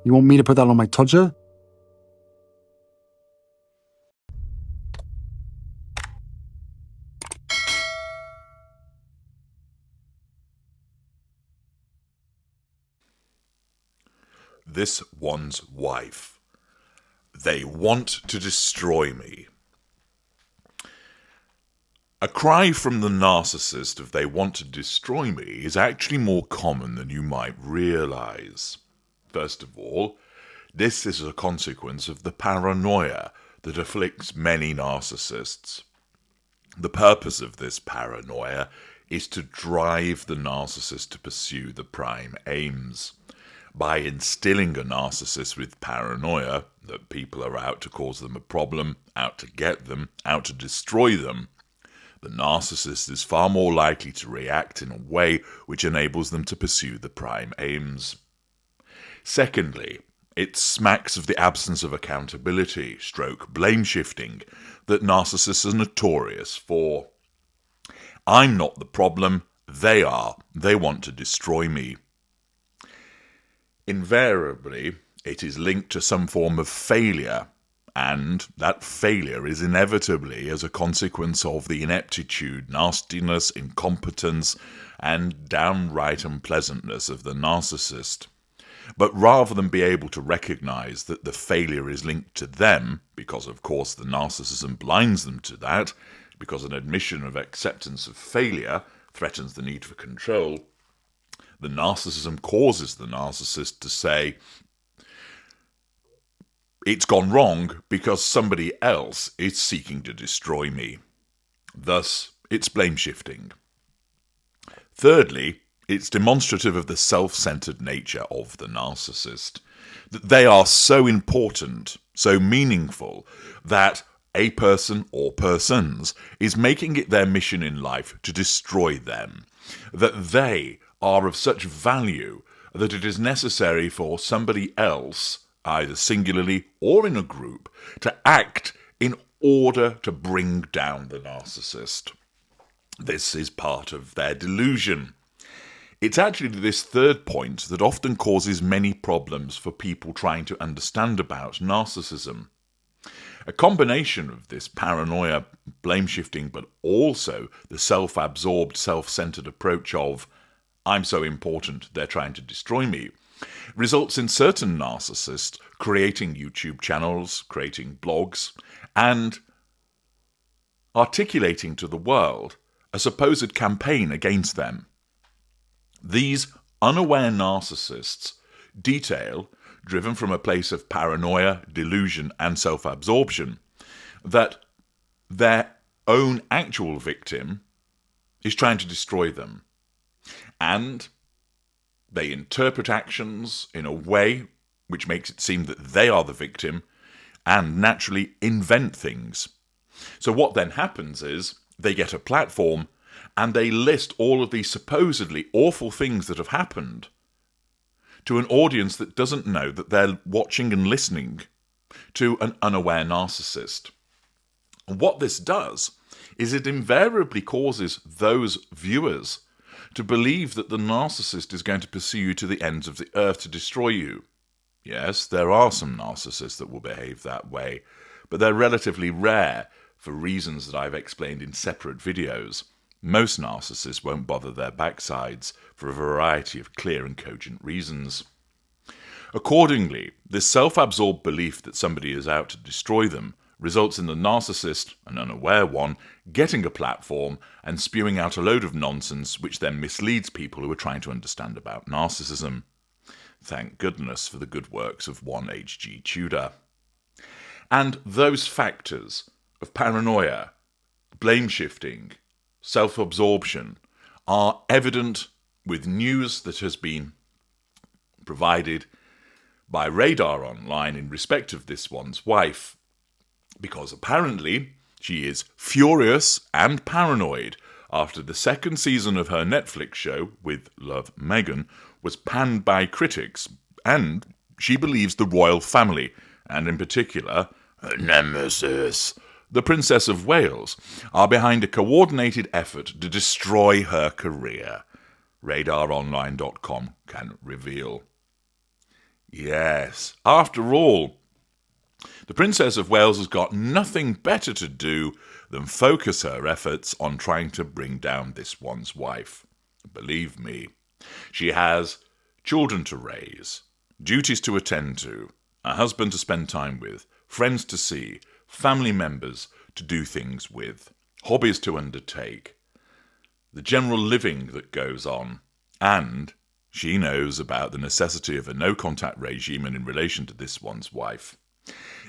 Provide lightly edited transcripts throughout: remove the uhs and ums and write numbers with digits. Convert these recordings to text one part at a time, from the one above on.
You want me to put that on my Tudor? This one's wife. They want to destroy me. A cry from the narcissist of they want to destroy me is actually more common than you might realize. First of all, this is a consequence of the paranoia that afflicts many narcissists. The purpose of this paranoia is to drive the narcissist to pursue the prime aims. By instilling a narcissist with paranoia that people are out to cause them a problem, out to get them, out to destroy them, the narcissist is far more likely to react in a way which enables them to pursue the prime aims. Secondly, it smacks of the absence of accountability, blame shifting, that narcissists are notorious for. I'm not the problem, they are. They want to destroy me. Invariably, it is linked to some form of failure, and that failure is inevitably as a consequence of the ineptitude, nastiness, incompetence, and downright unpleasantness of the narcissist. But rather than be able to recognize that the failure is linked to them, because of course the narcissism blinds them to that, because an admission of acceptance of failure threatens the need for control, the narcissism causes the narcissist to say, it's gone wrong because somebody else is seeking to destroy me. Thus, it's blame shifting. Thirdly, it's demonstrative of the self-centered nature of the narcissist. That they are so important, so meaningful, that a person or persons is making it their mission in life to destroy them. That they are of such value that it is necessary for somebody else, either singularly or in a group, to act in order to bring down the narcissist. This is part of their delusion. It's actually this third point that often causes many problems for people trying to understand about narcissism. A combination of this paranoia, blame shifting, but also the self-absorbed, self-centered approach of I'm so important, they're trying to destroy me, results in certain narcissists creating YouTube channels, creating blogs, and articulating to the world a supposed campaign against them. These unaware narcissists detail, driven from a place of paranoia, delusion, and self-absorption, that their own actual victim is trying to destroy them. And they interpret actions in a way which makes it seem that they are the victim and naturally invent things. So what then happens is they get a platform and they list all of these supposedly awful things that have happened to an audience that doesn't know that they're watching and listening to an unaware narcissist. And what this does is it invariably causes those viewers to believe that the narcissist is going to pursue you to the ends of the earth to destroy you. Yes, there are some narcissists that will behave that way, but they're relatively rare for reasons that I've explained in separate videos. Most narcissists won't bother their backsides for a variety of clear and cogent reasons. Accordingly, this self-absorbed belief that somebody is out to destroy them results in the narcissist, an unaware one, getting a platform and spewing out a load of nonsense which then misleads people who are trying to understand about narcissism. Thank goodness for the good works of one H.G. Tudor. And those factors of paranoia, blame shifting, self-absorption are evident with news that has been provided by Radar Online in respect of this one's wife, because apparently she is furious and paranoid after the second season of her Netflix show, With Love, Meghan, was panned by critics, and she believes the royal family, and in particular, her nemesis, the Princess of Wales, are behind a coordinated effort to destroy her career. RadarOnline.com can reveal. Yes, after all, the Princess of Wales has got nothing better to do than focus her efforts on trying to bring down this one's wife. Believe me, she has children to raise, duties to attend to, a husband to spend time with, friends to see, family members to do things with, hobbies to undertake, the general living that goes on, and she knows about the necessity of a no-contact regime in relation to this one's wife.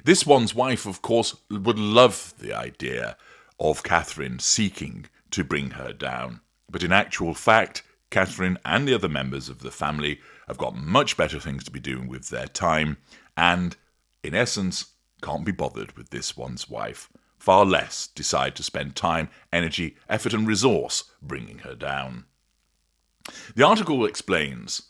This one's wife, of course, would love the idea of Catherine seeking to bring her down. But in actual fact, Catherine and the other members of the family have got much better things to be doing with their time and, in essence, can't be bothered with this one's wife. Far less decide to spend time, energy, effort and resource bringing her down. The article explains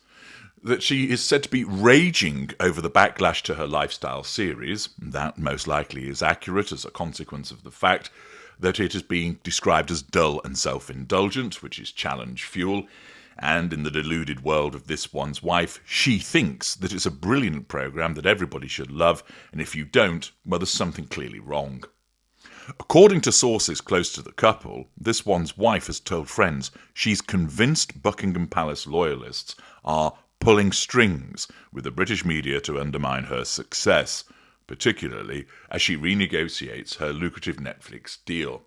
that she is said to be raging over the backlash to her lifestyle series. That most likely is accurate as a consequence of the fact that it is being described as dull and self-indulgent, which is challenge fuel, and in the deluded world of this one's wife, she thinks that it's a brilliant programme that everybody should love, and if you don't, well, there's something clearly wrong. According to sources close to the couple, this one's wife has told friends she's convinced Buckingham Palace loyalists are pulling strings with the British media to undermine her success, particularly as she renegotiates her lucrative Netflix deal.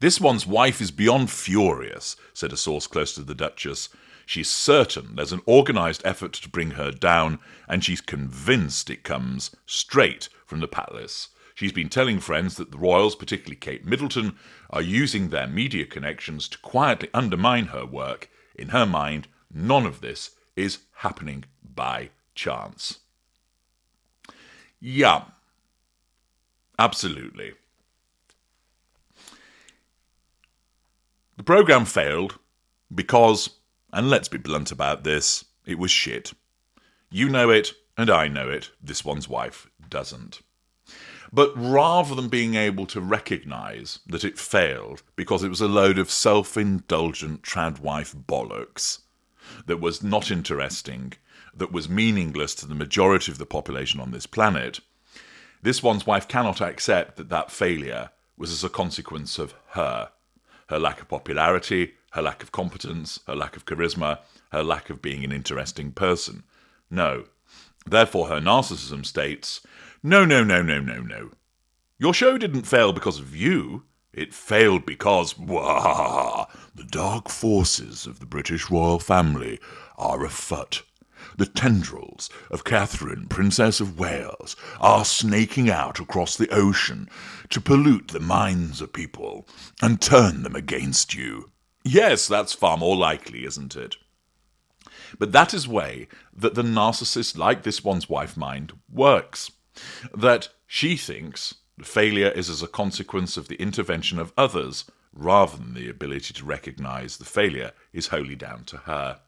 This one's wife is beyond furious, said a source close to the Duchess. She's certain there's an organised effort to bring her down, and she's convinced it comes straight from the palace. She's been telling friends that the royals, particularly Kate Middleton, are using their media connections to quietly undermine her work. In her mind, none of this is happening by chance. Yeah, absolutely. The programme failed because, and let's be blunt about this, it was shit. You know it, and I know it. This one's wife doesn't. But rather than being able to recognise that it failed because it was a load of self-indulgent tradwife bollocks that was not interesting, that was meaningless to the majority of the population on this planet, this one's wife cannot accept that that failure was as a consequence of her lack of popularity, her lack of competence, her lack of charisma, her lack of being an interesting person. No. Therefore, her narcissism states, No. Your show didn't fail because of you. It failed because, the dark forces of the British royal family are afoot. The tendrils of Catherine, Princess of Wales, are snaking out across the ocean to pollute the minds of people and turn them against you. Yes, that's far more likely, isn't it? But that is the way that the narcissist like this one's wife mind works. That she thinks failure is as a consequence of the intervention of others, rather than the ability to recognise the failure is wholly down to her.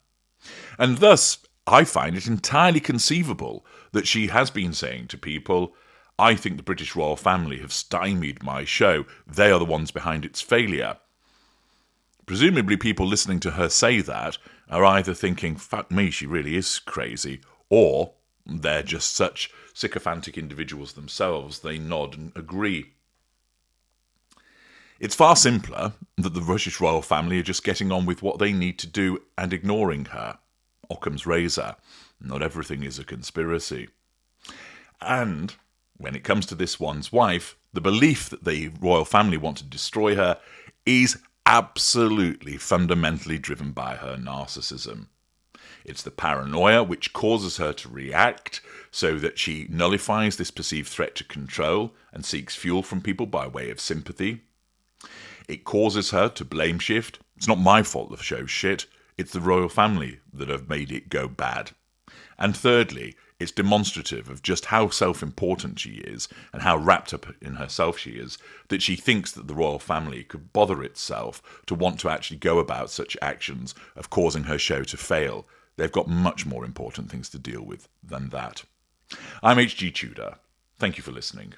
And thus, I find it entirely conceivable that she has been saying to people, I think the British royal family have stymied my show. They are the ones behind its failure. Presumably people listening to her say that are either thinking, fuck me, she really is crazy, or they're just such sycophantic individuals themselves, they nod and agree. It's far simpler that the British royal family are just getting on with what they need to do and ignoring her. Occam's razor. Not everything is a conspiracy. And when it comes to this one's wife, the belief that the royal family want to destroy her is absolutely fundamentally driven by her narcissism. It's the paranoia which causes her to react so that she nullifies this perceived threat to control and seeks fuel from people by way of sympathy. It causes her to blame shift. It's not my fault the show's shit. It's the royal family that have made it go bad. And thirdly, it's demonstrative of just how self-important she is and how wrapped up in herself she is, that she thinks that the royal family could bother itself to want to actually go about such actions of causing her show to fail. They've got much more important things to deal with than that. I'm H.G. Tudor. Thank you for listening.